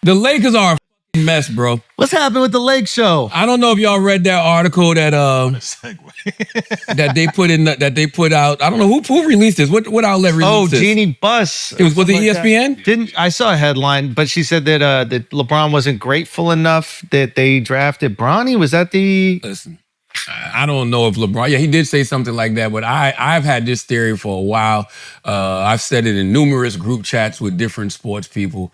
The Lakers are a fucking mess, bro. What's happening with the Lake Show? I don't know if y'all read that article that that they put out. I don't know who released this. What outlet released this? Jeannie Buss. Was it ESPN? I saw a headline, but she said that that LeBron wasn't grateful enough that they drafted Bronny. Was that the? Listen, I don't know if LeBron. Yeah, he did say something like that, but I've had this theory for a while. I've said it in numerous group chats with different sports people.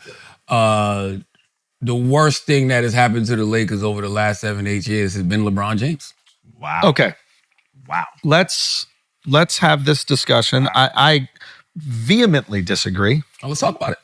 The worst thing that has happened to the Lakers over the last 7-8 years has been LeBron James. Wow. Okay. Wow. Let's have this discussion. I vehemently disagree. Oh, let's talk about it.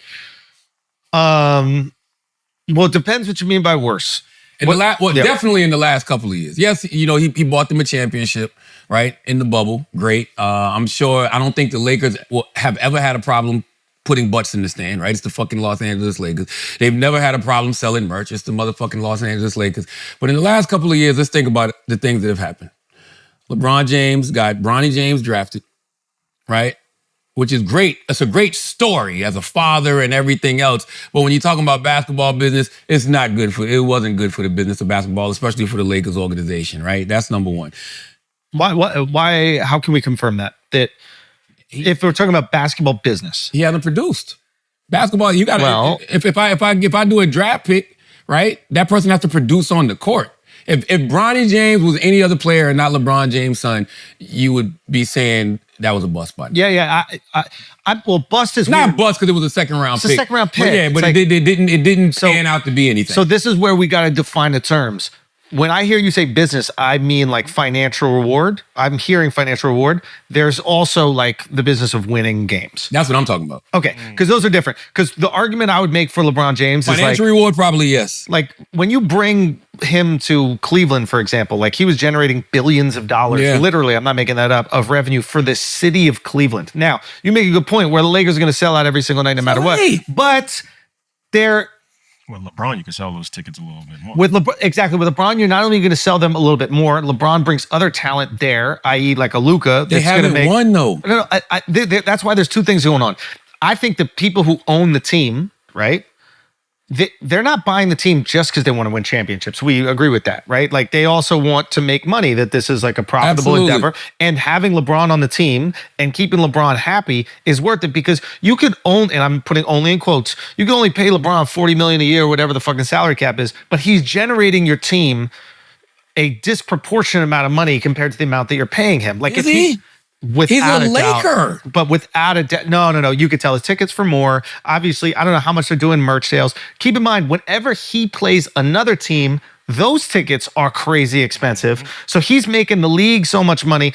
Well, it depends what you mean by worse. Definitely in the last couple of years. Yes, he bought them a championship, right, in the bubble. Great. I don't think the Lakers have ever had a problem putting butts in the stand, right? It's the fucking Los Angeles Lakers. They've never had a problem selling merch. It's the motherfucking Los Angeles Lakers. But in the last couple of years, let's think about the things that have happened. LeBron James got Bronny James drafted, right? Which is great. It's a great story as a father and everything else. But when you're talking about basketball business, it wasn't good for the business of basketball, especially for the Lakers organization, right? That's number one. Why, how can we confirm that? That if we're talking about basketball business, he hasn't produced. Basketball, you got to, if I do a draft pick, right, that person has to produce on the court. If Bronny James was any other player and not LeBron James' son, you would be saying that was a bust button. Yeah. Well, bust is not weird. Bust because it was a second round pick. It's a second round pick. But it didn't pan out to be anything. So this is where we got to define the terms. When I hear you say business, I mean like financial reward. I'm hearing financial reward. There's also like the business of winning games. That's what I'm talking about. Okay, because those are different. Because the argument I would make for LeBron James is like financial reward, probably yes. Like when you bring him to Cleveland, for example, like he was generating billions of dollars, literally, I'm not making that up, of revenue for the city of Cleveland. Now, you make a good point where the Lakers are going to sell out every single night no matter what. But they're... With LeBron, you can sell those tickets a little bit more. With LeBron, you're not only going to sell them a little bit more. LeBron brings other talent there, i.e., like a Luka. They haven't won though. No, that's why there's two things going on. I think the people who own the team, right? They're not buying the team just because they want to win championships. We agree with that, right? Like they also want to make money, that this is like a profitable endeavor. And having LeBron on the team and keeping LeBron happy is worth it because you could own, and I'm putting only in quotes, you can only pay LeBron $40 million a year, whatever the fucking salary cap is, but he's generating your team a disproportionate amount of money compared to the amount that you're paying him. Like is he? He's a Laker. But without a doubt, no. You could tell his tickets for more. Obviously, I don't know how much they're doing merch sales. Keep in mind, whenever he plays another team, those tickets are crazy expensive. So he's making the league so much money.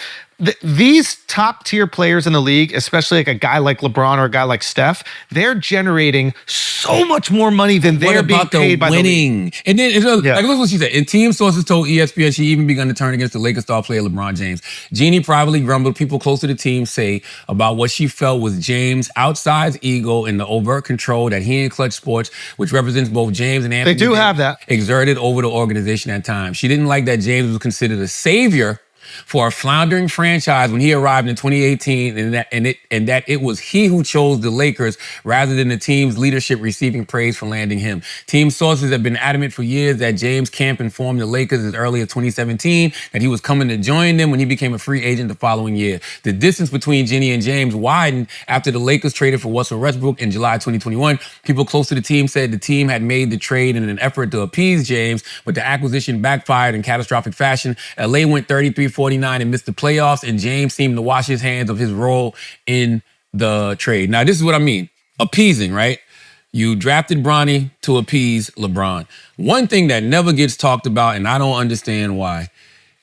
These top tier players in the league, especially like a guy like LeBron or a guy like Steph, they're generating so much more money than they're being paid by the league. And then, like, look what she said. And team sources told ESPN she even begun to turn against the Lakers star player LeBron James. Jeannie privately grumbled people close to the team say about what she felt was James' outsized ego and the overt control that he and Clutch Sports, which represents both James and Anthony, they do have that, exerted over the organization at times. She didn't like that James was considered a savior for a floundering franchise when he arrived in 2018, and that it was he who chose the Lakers rather than the team's leadership receiving praise for landing him. Team sources have been adamant for years that James Camp informed the Lakers as early as 2017 that he was coming to join them when he became a free agent the following year. The distance between Ginny and James widened after the Lakers traded for Russell Westbrook in July 2021. People close to the team said the team had made the trade in an effort to appease James, but the acquisition backfired in catastrophic fashion. LA went 33-49 and missed the playoffs, and James seemed to wash his hands of his role in the trade. Now, this is what I mean. Appeasing, right? You drafted Bronny to appease LeBron. One thing that never gets talked about, and I don't understand why,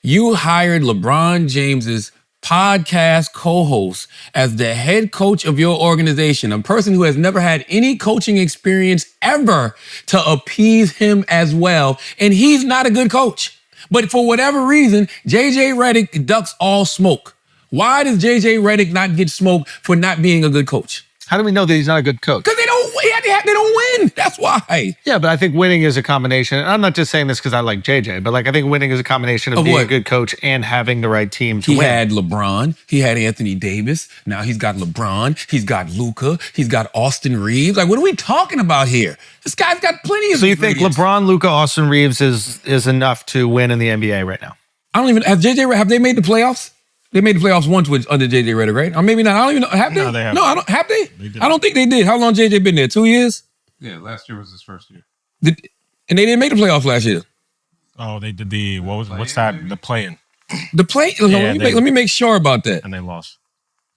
you hired LeBron James's podcast co-host as the head coach of your organization, a person who has never had any coaching experience ever, to appease him as well. And he's not a good coach. But for whatever reason, JJ Redick ducks all smoke. Why does JJ Redick not get smoke for not being a good coach? How do we know that he's not a good coach? Because they don't win. That's why. Yeah, but I think winning is a combination. And I'm not just saying this because I like JJ, but like I think winning is a combination of being what? a good coach and having the right team to He win. had LeBron. He had Anthony Davis. Now he's got LeBron. He's got Luka. He's got Austin Reeves. Like, what are we talking about here? This guy's got plenty of. So you think ingredients. LeBron, Luka, Austin Reeves is enough to win in the NBA right now? I don't even have they made the playoffs? They made the playoffs once under JJ Redick, right? Or maybe not. I don't even know. Have they? No, they haven't. No, I don't. Have they? They I don't think they did. How long JJ been there? 2 years? Yeah, last year was his first year. And they didn't make the playoffs last year. Oh, they did what's that? The play-in. The play. Let me make sure about that. And they lost.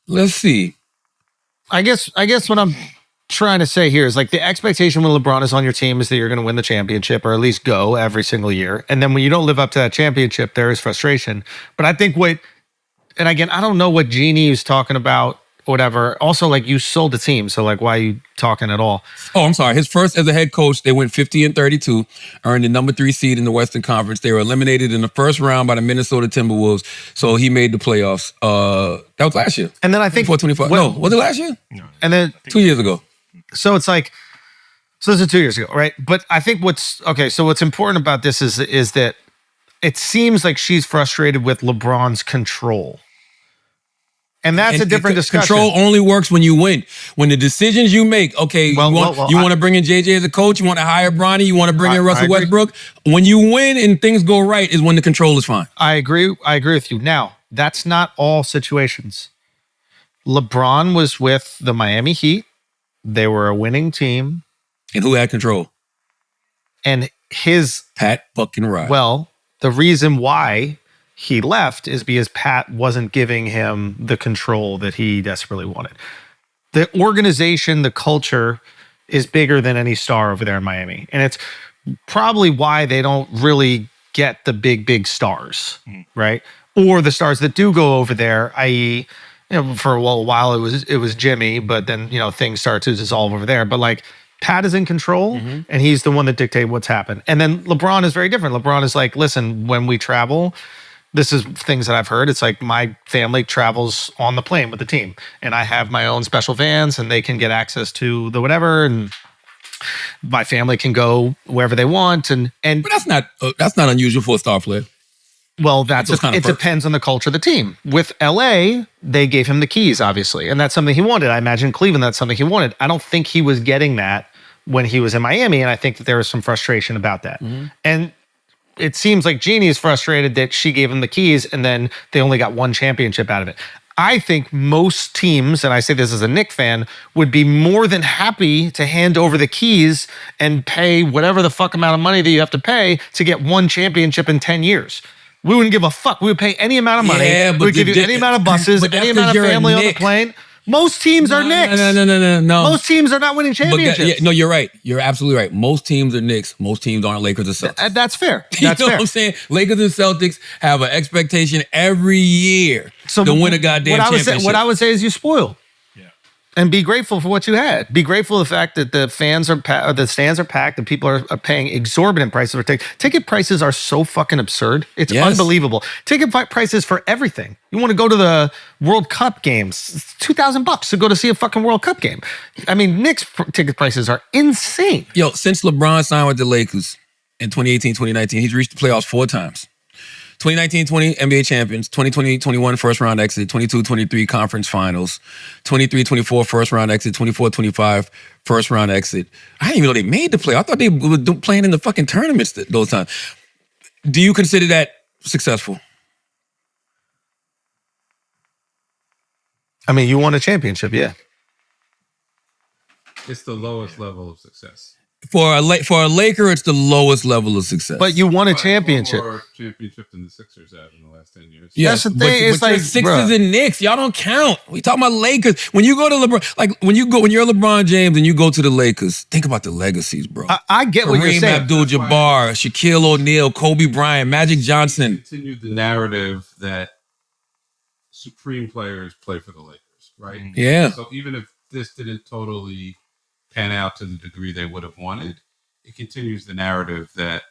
Let's see. I guess what I'm trying to say here is like the expectation when LeBron is on your team is that you're going to win the championship or at least go every single year. And then when you don't live up to that championship, there is frustration. But I think and again, I don't know what Jeannie is talking about, whatever. Also, like you sold the team. So like, why are you talking at all? Oh, I'm sorry. His first as a head coach, they went 50-32, earned the number 3 seed in the Western Conference. They were eliminated in the first round by the Minnesota Timberwolves. So he made the playoffs. That was last year. And then I think 24-25. No, was it last year? No. And then 2 years ago. so it's like, so this is 2 years ago, right? But I think what's important about this is that it seems like she's frustrated with LeBron's control. And that's a different discussion. Control only works when you win. When the decisions you make, okay, you want to bring in JJ as a coach, you want to hire Bronny, you want to bring in Russell Westbrook. When you win and things go right is when the control is fine. I agree with you. Now, that's not all situations. LeBron was with the Miami Heat. They were a winning team. And who had control? And Pat fucking Riley. Well, the reason why he left is because Pat wasn't giving him the control that he desperately wanted. The organization, the culture is bigger than any star over there in Miami. And it's probably why they don't really get the big stars, right? Or the stars that do go over there, i.e., for a while it was Jimmy, but then, things start to dissolve over there. But like Pat is in control and he's the one that dictates what's happened. And then LeBron is very different. LeBron is like, listen, when we travel, this is things that I've heard. It's like my family travels on the plane with the team and I have my own special vans and they can get access to the whatever. And my family can go wherever they want. But that's not unusual for a star player. Well, it depends on the culture of the team. With LA, they gave him the keys, obviously. And that's something he wanted. I imagine Cleveland, that's something he wanted. I don't think he was getting that when he was in Miami. And I think that there was some frustration about that. And it seems like Jeannie is frustrated that she gave him the keys and then they only got one championship out of it. I think most teams, and I say this as a Knicks fan, would be more than happy to hand over the keys and pay whatever the fuck amount of money that you have to pay to get one championship in 10 years. We wouldn't give a fuck. We would pay any amount of money. Yeah, we would give you any amount of buses, any amount of family on the plane. Most teams are Knicks. No. Most teams are not winning championships. No, you're right. You're absolutely right. Most teams are Knicks. Most teams aren't Lakers or Celtics. That's fair. You That's know fair. what I'm saying? Lakers and Celtics have an expectation every year to win a goddamn championship. What I would say is you spoil. And be grateful for what you had. Be grateful for the fact that the stands are packed, and people are paying exorbitant prices for tickets. Ticket prices are so fucking absurd. It's unbelievable. Ticket prices for everything. You want to go to the World Cup games? It's $2,000 to go to see a fucking World Cup game. I mean, Knicks ticket prices are insane. Yo, since LeBron signed with the Lakers in 2018, 2019, he's reached the playoffs 4 times. 2019-20 NBA champions, 2020-21 first round exit, 22-23 conference finals, 23-24 first round exit, 24-25 first round exit. I didn't even know they made the play. I thought they were playing in the fucking tournaments those times. Do you consider that successful? I mean, you won a championship, yeah. It's the lowest level of success. For a Laker, it's the lowest level of success. But you won a championship. More championship than the Sixers have in the last 10 years. Yes, that's the thing. It's like Sixers and Knicks. Y'all don't count. We talking about Lakers. When you go to LeBron, like when you're LeBron James and you go to the Lakers, think about the legacies, bro. I get what you're Kareem saying. Abdul-Jabbar, Shaquille O'Neal, Kobe Bryant, Magic Johnson. Continued the narrative that supreme players play for the Lakers, right? Yeah. So even if this didn't totally pan out to the degree they would have wanted, it continues the narrative that,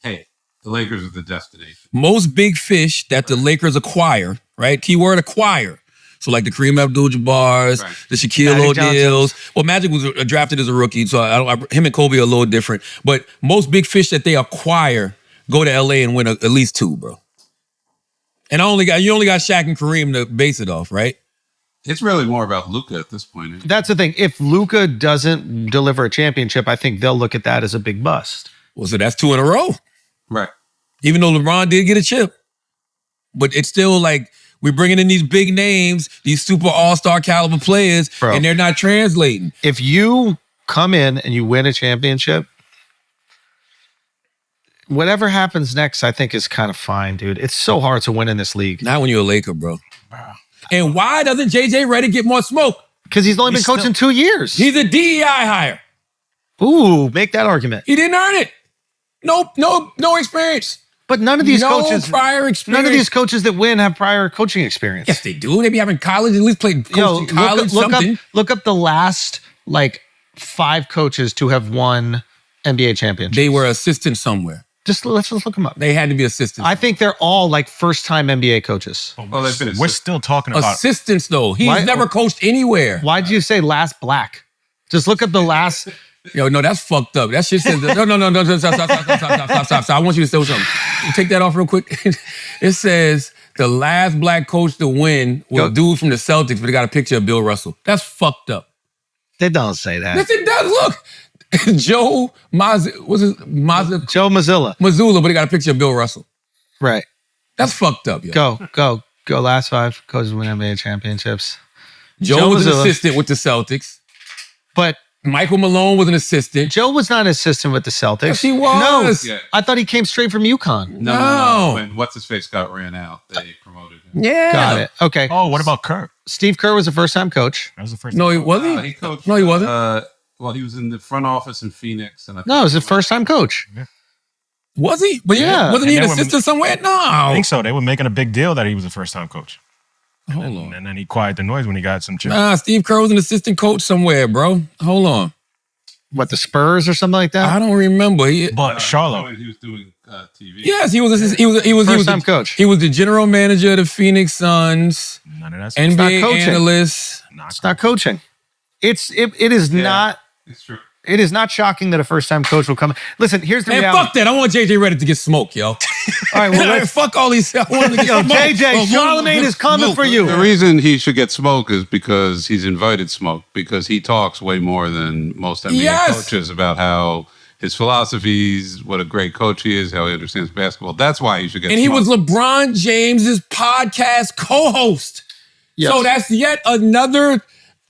hey, the Lakers are the destination. Most big fish that the Lakers acquire, right? Keyword acquire. So like the Kareem Abdul-Jabbars, Right. the Shaquille Magic O'Neals. Well, Magic was drafted as a rookie, so him and Kobe are a little different. But most big fish that they acquire go to LA and win at least 2, bro. And you only got Shaq and Kareem to base it off, right? It's really more about Luka at this point. That's the thing. If Luka doesn't deliver a championship, I think they'll look at that as a big bust. Well, so that's 2 in a row. Right. Even though LeBron did get a chip. But it's still like we're bringing in these big names, these super all-star caliber players, Bro. and they're not translating. If you come in and you win a championship, whatever happens next, I think is kind of fine, dude. It's so hard to win in this league. Not when you're a Laker, bro. And why doesn't JJ Redick get more smoke? Because he's only been coaching 2 years. He's a DEI hire. Ooh, make that argument. He didn't earn it. No experience. But none of these No coaches, prior experience. none of these coaches that win have prior coaching experience. Yes, they do. They be having college, at least played coach in college, something. Look up the last 5 coaches to have won NBA championships. They were assistants somewhere. Let's just look them up. They had to be assistants. I think they're all first-time NBA coaches. Well, they've been We're still talking about Assistants, though. He's Why- never coached anywhere. Why'd you say last black? Just look up the last. Yo, no, that's fucked up. That shit says, no, stop. I want you to say something. Take that off real quick. It says the last black coach to win was a dude from the Celtics, but they got a picture of Bill Russell. That's fucked up. They don't say that. Yes, it does. Look. Joe Joe Mazzulla. Mazzulla, but he got a picture of Bill Russell. Right. That's fucked up, yo. Go. Last 5 coaches win NBA championships. Joe was an Mazzulla. assistant with the Celtics. But Michael Malone was an assistant. Joe was not an assistant with the Celtics. Yes, he was. Yeah. I thought he came straight from UConn. No. When What's-His-Face got ran out, they promoted him. Yeah. Got it. Okay. Oh, what about Kerr? Steve Kerr was a first-time coach. That was the first. No, he wasn't. He coached. No, he wasn't. Well, he was in the front office in Phoenix. And No, he was a first-time coach. Was he? But Yeah. wasn't he an And then assistant somewhere? No. I think so. They were making a big deal that he was a first-time coach. Hold on. And then he quieted the noise when he got some chips. Nah, Steve Kerr was an assistant coach somewhere, bro. Hold on. What, the Spurs or something like that? I don't remember. But Charlotte, when he was doing TV. Yes, he was. He was First-time coach. He was the general manager of the Phoenix Suns, none of that. NBA coaching. analyst. It's not coaching. It is not. It's true. It is not shocking that a first-time coach will come. Listen, here's the Man, reality. fuck that. I want JJ Redick to get smoked, yo. All right, well, let's. Fuck all these. I want him to get Yo, smoked. JJ, Charlamagne is coming for you. The reason he should get smoke is because he's invited smoke, because he talks way more than most NBA Yes. coaches about how his philosophies, what a great coach he is, how he understands basketball. That's why he should get And he was smoked. LeBron James's podcast co-host. Yes. So that's yet another,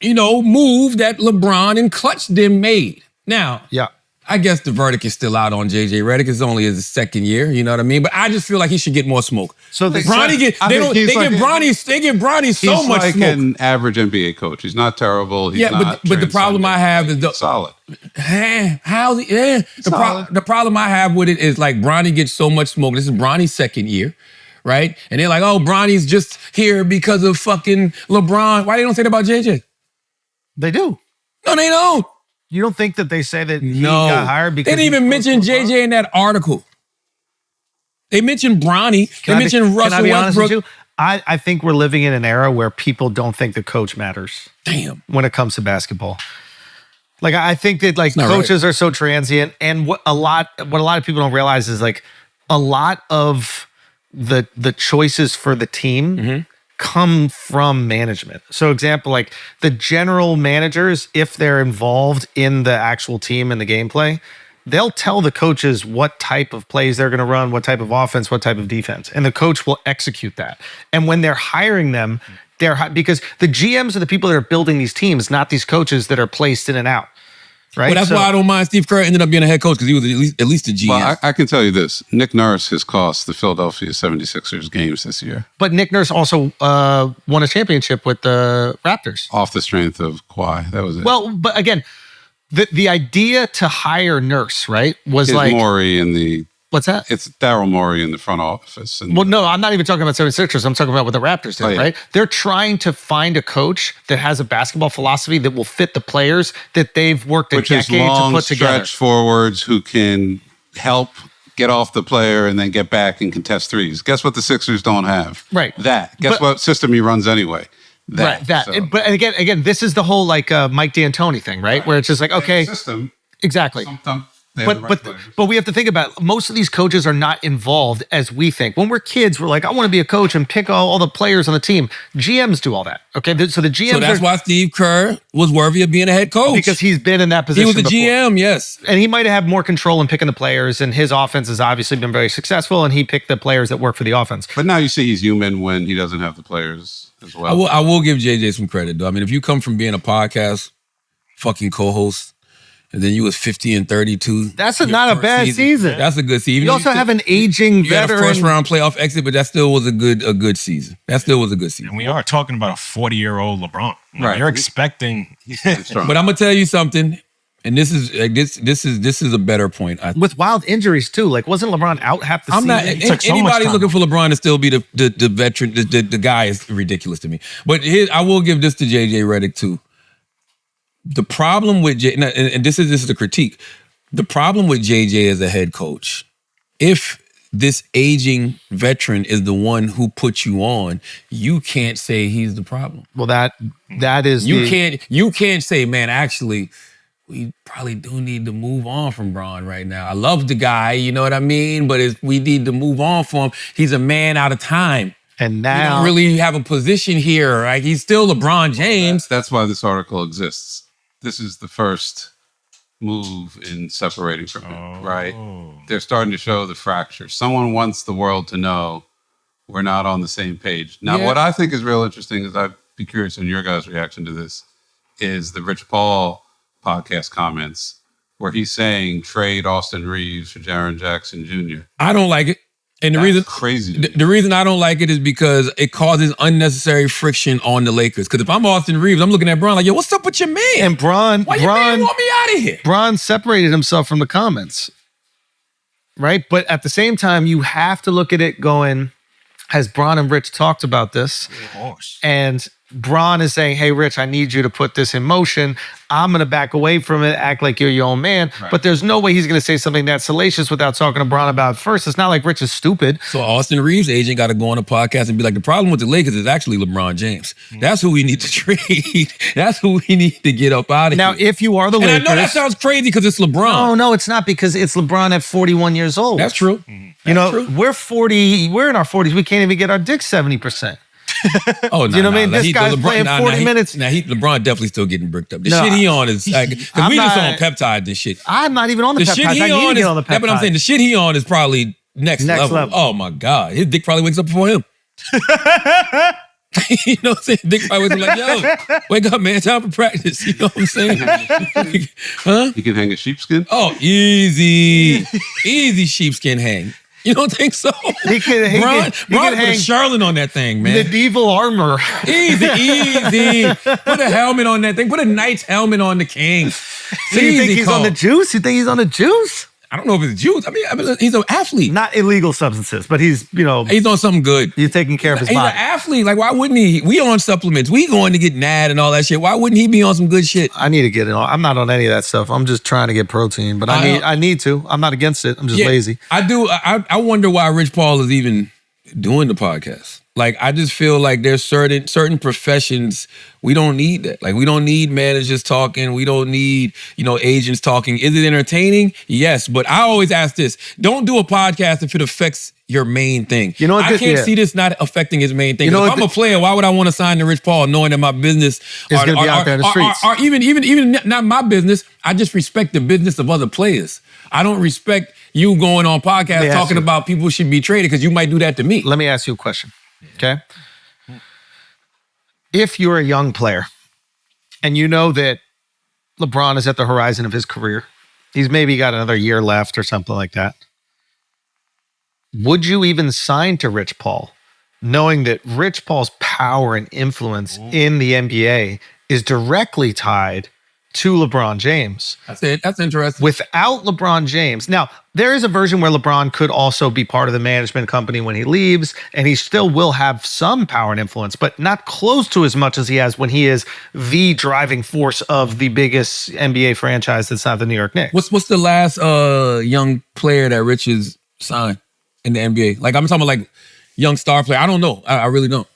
move that LeBron and Clutch them made. Now, Yeah. I guess the verdict is still out on JJ Redick. It's only his second year, you know what I mean? But I just feel like he should get more smoke. So Bronny get I they think don't he's they like give Bronny so He's much like smoke. an average NBA coach. He's not terrible. He's Yeah, not but the problem I have is He's solid. How's he? Yeah. The problem I have with it is like Bronny gets so much smoke. This is Bronny's second year, right? And they're like, oh, Bronny's just here because of fucking LeBron. Why they don't say that about JJ? They do. No, they don't. You don't think that they say that he No. got hired because they didn't even he mention coached LeBron? JJ in that article. They mentioned Bronny. They mentioned Russell Can I be honest with Westbrook. you? I think we're living in an era where people don't think the coach matters Damn. when it comes to basketball. Like I think that like not coaches are so transient, and what a lot of people don't realize is like a lot of the choices for the team come from management. So example, like the general managers, if they're involved in the actual team and the gameplay, they'll tell the coaches what type of plays they're going to run, what type of offense, what type of defense, and the coach will execute that. And when they're hiring them, because the GMs are the people that are building these teams, not these coaches that are placed in and out. Right. Well, that's why I don't mind Steve Kerr ended up being a head coach because he was at least a GM. Well, I can tell you this. Nick Nurse has cost the Philadelphia 76ers games this year. But Nick Nurse also won a championship with the Raptors. Off the strength of Kawhi. That was it. Well, but again, the idea to hire Nurse, right, was It's like, Morey in the... what's that? It's Daryl Morey in the front office. And Well, no, I'm not even talking about 76ers. I'm talking about what the Raptors did, Oh, yeah. right? They're trying to find a coach that has a basketball philosophy that will fit the players that they've worked a which is decade to long put together. stretch forwards who can help get off the player and then get back and contest threes. Guess what the Sixers don't have? Right. That. Guess But- what system he runs anyway? that. Right, that. So, But again, this is the whole like Mike D'Antoni thing, right? Where it's just like, okay, system. exactly. Sometimes they have the right players. But we have to think about it. Most of these coaches are not involved as we think. When we're kids, we're like, I want to be a coach and pick all the players on the team. GMs do all that. Okay, so the GMs. So that's why Steve Kerr was worthy of being a head coach because he's been in that he position. was a before. GM, yes. And he might have more control in picking the players, and his offense has obviously been very successful, and he picked the players that work for the offense. But now you see he's human when he doesn't have the players as well. I will give JJ some credit though. I mean, if you come from being a podcast fucking co-host, and then you was 50 and 32. That's your not a first bad season. That's a good season. You also have an aging you had a veteran. first round playoff exit, but that still was a good season. That still was a good season. And we are talking about a 40-year-old LeBron. Right. You're expecting. Strong. But I'm gonna tell you something, and this is a better point. With wild injuries too. Like, wasn't LeBron out half the I'm season? not took so much anybody time looking for LeBron to still be the veteran. The guy is ridiculous to me. But I will give this to JJ Redick too. The problem with and this is a critique. The problem with JJ as a head coach, if this aging veteran is the one who put you on, you can't say he's the problem. Well, that is You can't say, man, actually, we probably do need to move on from Bron right now. I love the guy, you know what I mean? But we need to move on from him. He's a man out of time. And You now don't really have a position here. Right? He's still LeBron James. That's why this article exists. This is the first move in separating from him, right? They're starting to show the fracture. Someone wants the world to know we're not on the same page. Now, what I think is real interesting is I'd be curious on your guys' reaction to this, is the Rich Paul podcast comments where he's saying trade Austin Reeves for Jaren Jackson Jr. I don't like it. And That's crazy. The reason I don't like it is because it causes unnecessary friction on the Lakers. Because if I'm Austin Reeves, I'm looking at Bron like, yo, what's up with your man? and Bron Why your man want me out of here? Bron separated himself from the comments. Right? But at the same time, you have to look at it going, has Bron and Rich talked about this? Of course. And Bron is saying, hey, Rich, I need you to put this in motion. I'm going to back away from it, act like you're your own man. Right. But there's no way he's going to say something that salacious without talking to Bron about it first. It's not like Rich is stupid. So Austin Reeves' agent got to go on a podcast and be like, the problem with the Lakers is actually LeBron James. That's who we need to trade. That's who we need to get up out of Now, here. if you are the And Lakers... I know that sounds crazy because it's LeBron. Oh, no, it's not because it's LeBron at 41 years old. That's true. You know, true. we're 40, we're in our 40s. We can't even get our dick 70%. Oh, no, You know what I mean? This guy's playing 40 minutes. Now, LeBron definitely still getting bricked up. The No, shit he on is like, because I'm we just not- on peptides and shit. I'm not even on the The shit peptides. he I need to on get is, on the yeah, but I'm saying peptides. the shit he on is probably next level. Oh my God. His dick probably wakes up before him. You know what I'm saying? Dick probably wakes up like, yo, wake up, man. Time for practice. You know what I'm saying? Huh? He can hang a sheepskin? Oh, easy. Easy sheepskin hang. You don't think so? He can Bron put a hang Charlotte on that thing, man. medieval armor. Easy. Put a helmet on that thing. Put a knight's helmet on the king. Do you think he's on the juice? You think he's on the juice? I don't know if it's juice. I mean, he's an athlete. Not illegal substances, but he's, He's on something good. he's taking care of his He's an body. athlete. Like, why wouldn't he? We on supplements. We going to get NAD and all that shit. Why wouldn't he be on some good shit? I need to get it on. I'm not on any of that stuff. I'm just trying to get protein, but I need to. I'm not against it. I'm just lazy. I do. I wonder why Rich Paul is even doing the podcast. Like, I just feel like there's certain professions we don't need that. Like, we don't need managers talking. We don't need, agents talking. Is it entertaining? Yes. But I always ask this: don't do a podcast if it affects your main thing. You know what? I can't see this not affecting his main thing. You know If what I'm a player, why would I want to sign to Rich Paul knowing that my business is going to be out there in the streets? or even not my business? I just respect the business of other players. I don't respect you going on podcasts talking about people should be traded because you might do that to me. Let me ask you a question. Okay. If you're a young player and you know that LeBron is at the horizon of his career, he's maybe got another year left or something like that. Would you even sign to Rich Paul, knowing that Rich Paul's power and influence in the NBA is directly tied to LeBron James? That's it. That's interesting. Without LeBron James. Now, there is a version where LeBron could also be part of the management company when he leaves, and he still will have some power and influence, but not close to as much as he has when he is the driving force of the biggest NBA franchise that's not the New York Knicks. What's the last young player that Rich has signed in the NBA? Like, I'm talking about like young star player. I don't know. I really don't.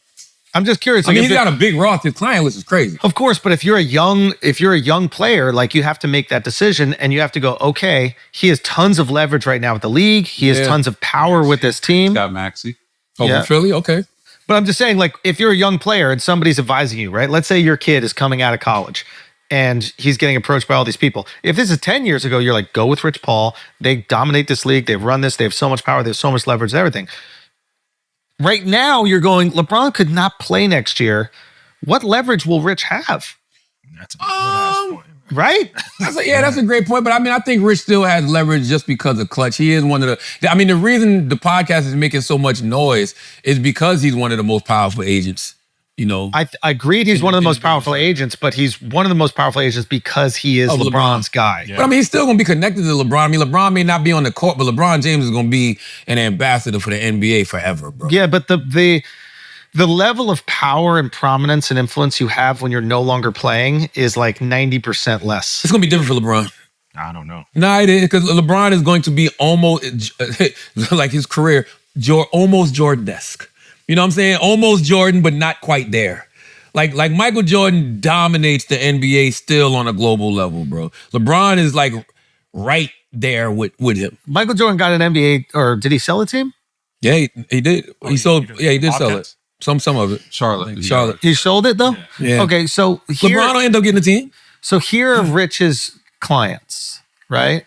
I'm just curious. I mean, if he's got a big roster. His client list is crazy. Of course, but if you're a young player, like you have to make that decision and you have to go, okay, he has tons of leverage right now with the league. He has tons of power with this team. Got Maxey. Over Philly? Okay. But I'm just saying, like, if you're a young player and somebody's advising you, right? Let's say your kid is coming out of college and he's getting approached by all these people. If this is 10 years ago, you're like, go with Rich Paul. They dominate this league. They've run this. They have so much power. They have so much leverage and everything. Right now, you're going, LeBron could not play next year. What leverage will Rich have? That's a good ass point. Right? That's a great point. But I mean, I think Rich still has leverage just because of Clutch. He is one of the. I mean, the reason the podcast is making so much noise is because he's one of the most powerful agents. You know, I agreed he's one of the most powerful agents, but he's one of the most powerful agents because he is LeBron's guy. Yeah. But I mean, he's still going to be connected to LeBron. I mean, LeBron may not be on the court, but LeBron James is going to be an ambassador for the NBA forever, bro. Yeah, but the level of power and prominence and influence you have when you're no longer playing is like 90% less. It's going to be different for LeBron. I don't know. No, it is, because LeBron is going to be almost like his career, almost Jordan-esque. You know what I'm saying? Almost Jordan, but not quite there. Like Michael Jordan dominates the NBA still on a global level, bro. LeBron is like right there with him. Michael Jordan got an NBA, or did he sell a team? Yeah, he did. He sold. Yeah, he did sell it. Podcast? Some of it. Charlotte. He sold it though? Yeah. Okay, so here, LeBron will end up getting a team. so here are Rich's clients, right?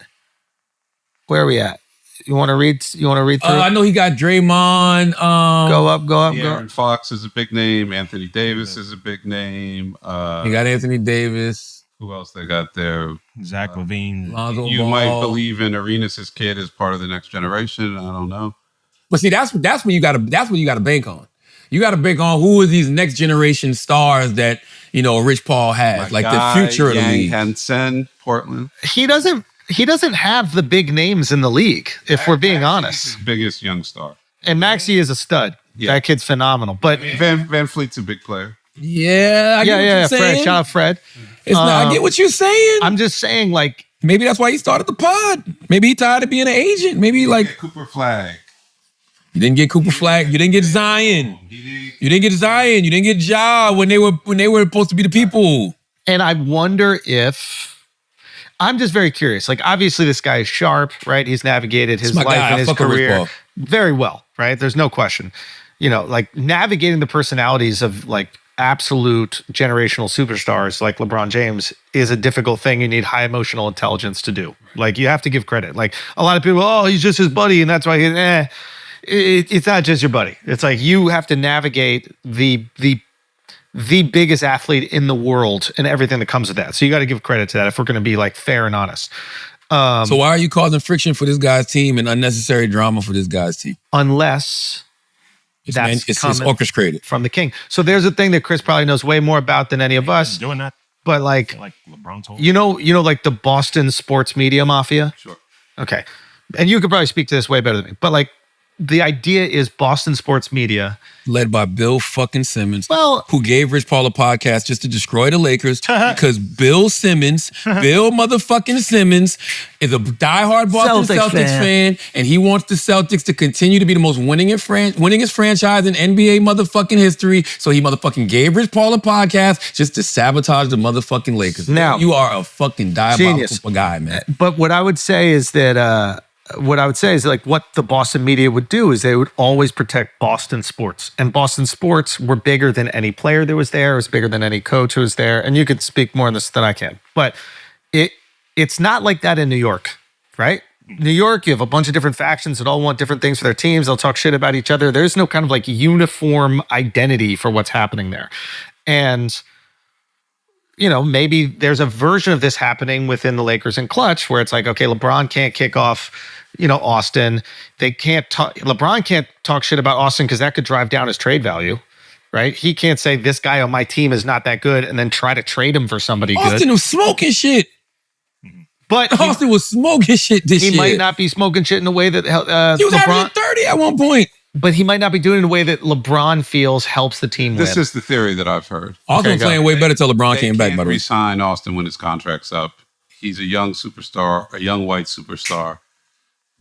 Where are we at? You want to read through? I know he got Draymond. Go up. Aaron Fox is a big name. Anthony Davis is a big name. He got Anthony Davis. Who else they got there? Zach Levine. Lonzo You Ball. might believe in Arenas' kid as part of the next generation. I don't know. But see, that's what you got to bank on. You got to bank on who are these next generation stars that Rich Paul has, like the future of the league. Hansen, Portland. He doesn't have the big names in the league, if we're being honest. His biggest young star. And Maxey is a stud. Yeah. That kid's phenomenal. But Van Fleet's a big player. Yeah, I get what you're Fred. saying. Shout out Fred. I get what you're saying. I'm just saying, like, Maybe that's why he started the pod. Maybe he tired of being an agent. Maybe Cooper Flag. you didn't get Cooper Flag. You didn't get Zion. You didn't get Zion. You didn't get Ja when they were supposed to be the people. and I wonder if. I'm just very curious. Like, obviously, this guy is sharp, right? He's navigated his my life guy. I and his fuck with Rich career Paul. very well, right? There's no question. Like navigating the personalities of like absolute generational superstars like LeBron James is a difficult thing. You need high emotional intelligence to do. Like, you have to give credit. Like, a lot of people, oh, he's just his buddy, and that's why it's not just your buddy. It's like you have to navigate the biggest athlete in the world and everything that comes with that. So you got to give credit to that if we're going to be like fair and honest. So why are you causing friction for this guy's team and unnecessary drama for this guy's team? Unless It's coming orchestrated. from the king. So there's a thing that Chris probably knows way more about than any of us. Doing that But like LeBron told. you know, like the Boston sports media mafia. Sure. Okay, and you could probably speak to this way better than me. But like, the idea is Boston sports media. Led by Bill fucking Simmons, Well- who gave Rich Paul a podcast just to destroy the Lakers because Bill motherfucking Simmons is a diehard Boston Celtics fan, and he wants the Celtics to continue to be the most winningest franchise in NBA motherfucking history. So he motherfucking gave Rich Paul a podcast just to sabotage the motherfucking Lakers. Now- you are a fucking diabolical Genius. guy, man. But what I would say is that like what the Boston media would do is they would always protect Boston sports, and Boston sports were bigger than any player that was there. It was bigger than any coach who was there, and you could speak more on this than I can. But it's not like that in New York, right? New York, you have a bunch of different factions that all want different things for their teams. They'll talk shit about each other. There's no kind of like uniform identity for what's happening there. And maybe there's a version of this happening within the Lakers and Clutch where it's like, okay, LeBron can't kick off, Austin. LeBron can't talk shit about Austin because that could drive down his trade value, right? He can't say this guy on my team is not that good and then try to trade him for somebody good. Austin was smoking shit. But Austin was smoking shit this year. he might not be smoking shit in a way that He was averaging 30 at one point. but he might not be doing it in a way that LeBron feels helps the team This win. is the theory that I've heard. Austin was go. playing way better till LeBron They came back, can't by the way. re-sign Austin when his contract's up. He's a young superstar, a young white superstar.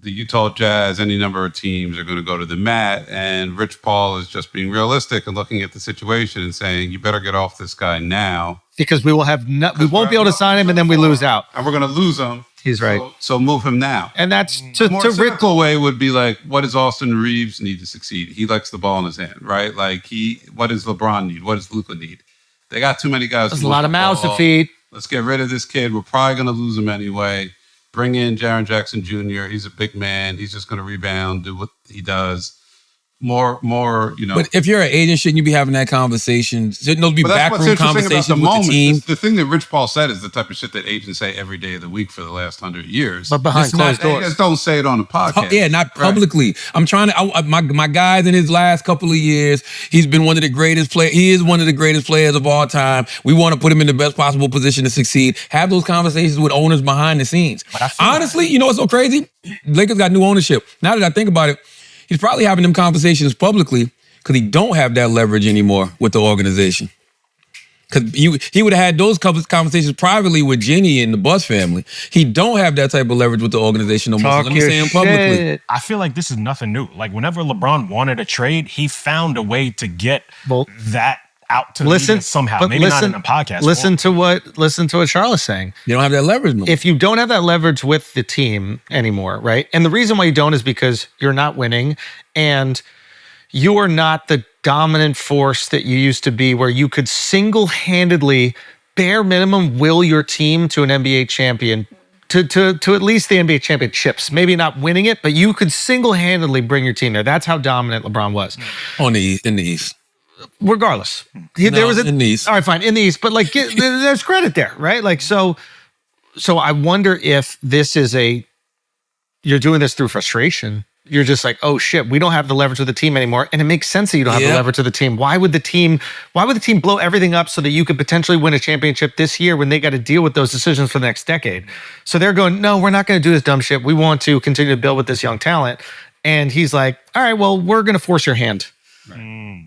the Utah Jazz, any number of teams are going to go to the mat. And Rich Paul is just being realistic and looking at the situation and saying, you better get off this guy now. Because we won't be able to sign him and then we lose out. And we're going to lose him. He's right. So move him now. And that's A more cynical way would be like, what does Austin Reeves need to succeed? He likes the ball in his hand, right? Like what does LeBron need? What does Luka need? They got too many guys. There's a lot of mouths to feed. Let's get rid of this kid. We're probably going to lose him anyway. Bring in Jaren Jackson Jr. He's a big man. He's just going to rebound, do what he does. More, But if you're an agent, shouldn't you be having that conversation? Shouldn't those be backroom conversations with the team? The thing that Rich Paul said is the type of shit that agents say every day of the week for the last 100 years. But behind closed doors. They just don't say it on the podcast. Yeah, not publicly. Right. I'm trying to. My guys in his last couple of years, he's been one of the greatest players. He is one of the greatest players of all time. We want to put him in the best possible position to succeed. Have those conversations with owners behind the scenes. Honestly, you know what's so crazy? Lakers got new ownership. Now that I think about it, he's probably having them conversations publicly because he don't have that leverage anymore with the organization. Because he would have had those conversations privately with Jenny and the Buss family. He don't have that type of leverage with the organization no more. So let me say him publicly. I feel like this is nothing new. Like whenever LeBron wanted a trade, he found a way to get that out to the media somehow. Maybe not in a podcast. Listen to what Charlotte's saying. You don't have that leverage no more. If you don't have that leverage with the team anymore, right? And the reason why you don't is because you're not winning and you are not the dominant force that you used to be, where you could single-handedly, bare minimum, will your team to an NBA champion, to at least the NBA championships. Maybe not winning it, but you could single-handedly bring your team there. That's how dominant LeBron was. In the East. Regardless. In the East. All right, fine, in the East. But like, there's credit there, right? Like, so I wonder if this is you're doing this through frustration. You're just like, oh shit, we don't have the leverage with the team anymore. And it makes sense that you don't have the leverage with the team. Why would the team blow everything up so that you could potentially win a championship this year when they got to deal with those decisions for the next decade? So they're going, no, we're not going to do this dumb shit. We want to continue to build with this young talent. And he's like, all right, well, we're going to force your hand. Right.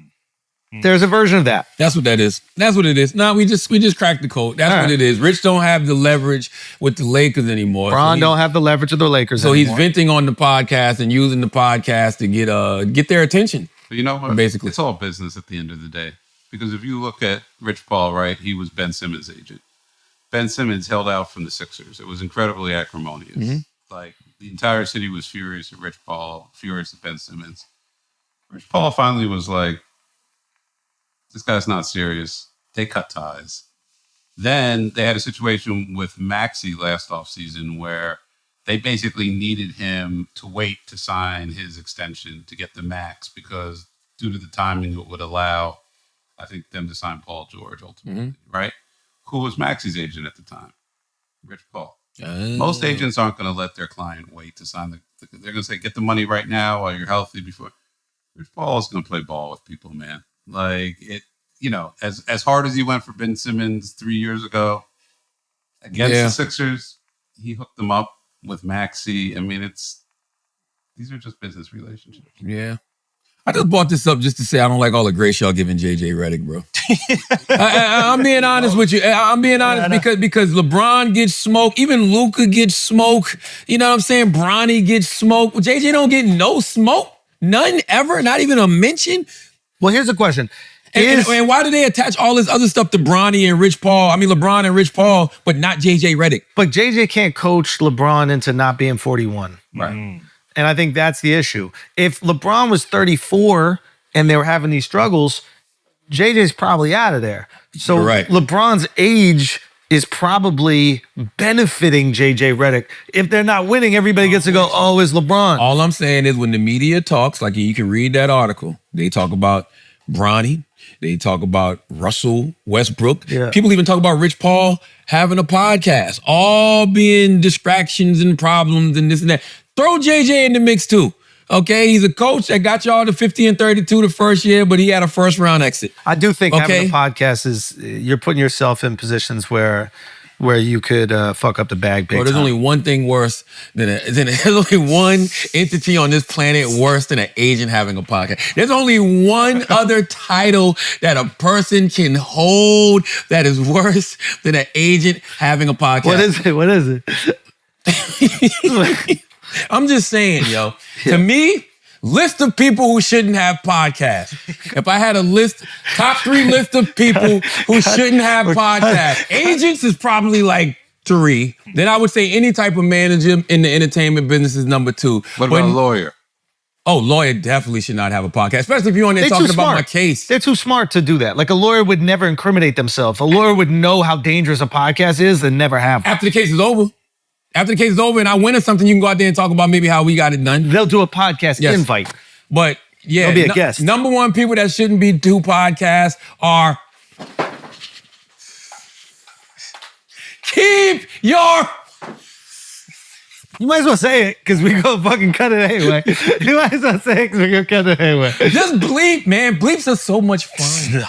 There's a version of that. That's what that is. That's what it is. No, we just cracked the code. That's what it is. Rich don't have the leverage with the Lakers anymore. Bron don't have the leverage with the Lakers anymore. So he's venting on the podcast and using the podcast to get their attention. But you know what? Basically, it's all business at the end of the day. Because if you look at Rich Paul, right, he was Ben Simmons' agent. Ben Simmons held out from the Sixers. It was incredibly acrimonious. Mm-hmm. Like the entire city was furious at Rich Paul, furious at Ben Simmons. Rich Paul finally was like, this guy's not serious. They cut ties. Then they had a situation with Maxey last offseason where they basically needed him to wait to sign his extension to get the max because due to the timing, it would allow, I think, them to sign Paul George ultimately, right? Who was Maxey's agent at the time? Rich Paul. Most agents aren't going to let their client wait to sign they're going to say, get the money right now while you're healthy before. Rich Paul is going to play ball with people, man. Like it, as hard as he went for Ben Simmons 3 years ago against the Sixers, he hooked them up with Maxey. I mean, these are just business relationships. Yeah. I just brought this up just to say I don't like all the grace y'all giving JJ Redick, bro. I'm being honest with you. I'm being honest because LeBron gets smoke. Even Luka gets smoke. You know what I'm saying? Bronny gets smoke. JJ don't get no smoke. None ever. Not even a mention. Well, here's the question. And why do they attach all this other stuff to Bronny and Rich Paul? I mean, LeBron and Rich Paul, but not JJ Redick. But JJ can't coach LeBron into not being 41. Right. And I think that's the issue. If LeBron was 34 and they were having these struggles, JJ's probably out of there. So LeBron's age is probably benefiting JJ Redick. If they're not winning, everybody gets to go, oh, it's LeBron. All I'm saying is when the media talks, like you can read that article, they talk about Bronny, they talk about Russell Westbrook. Yeah. People even talk about Rich Paul having a podcast, all being distractions and problems and this and that. Throw JJ in the mix too. Okay, he's a coach that got y'all to 50 and 32 the first year, but he had a first round exit. I do think having a podcast is you're putting yourself in positions where you could fuck up the bag big time. There's only one thing worse there's only one entity on this planet worse than an agent having a podcast. There's only one other title that a person can hold that is worse than an agent having a podcast. What is it? I'm just saying, yo. To me, list of people who shouldn't have podcasts. If I had a list, top 3 list of people who shouldn't have podcasts. Agents is probably like 3. Then I would say any type of manager in the entertainment business is number 2. What about a lawyer? Oh, lawyer definitely should not have a podcast, especially if you're on there talking about my case. They're too smart to do that. Like a lawyer would never incriminate themselves. A lawyer would know how dangerous a podcast is and never have one. After the case is over. After the case is over and I win or something, you can go out there and talk about maybe how we got it done. They'll do a podcast invite. But yeah, they'll be a guest. Number 1 people that shouldn't be do podcasts are keep your... You might as well say it because we go fucking cut it anyway. You might as well say it because we're going to cut it anyway. Just bleep, man. Bleeps are so much fun.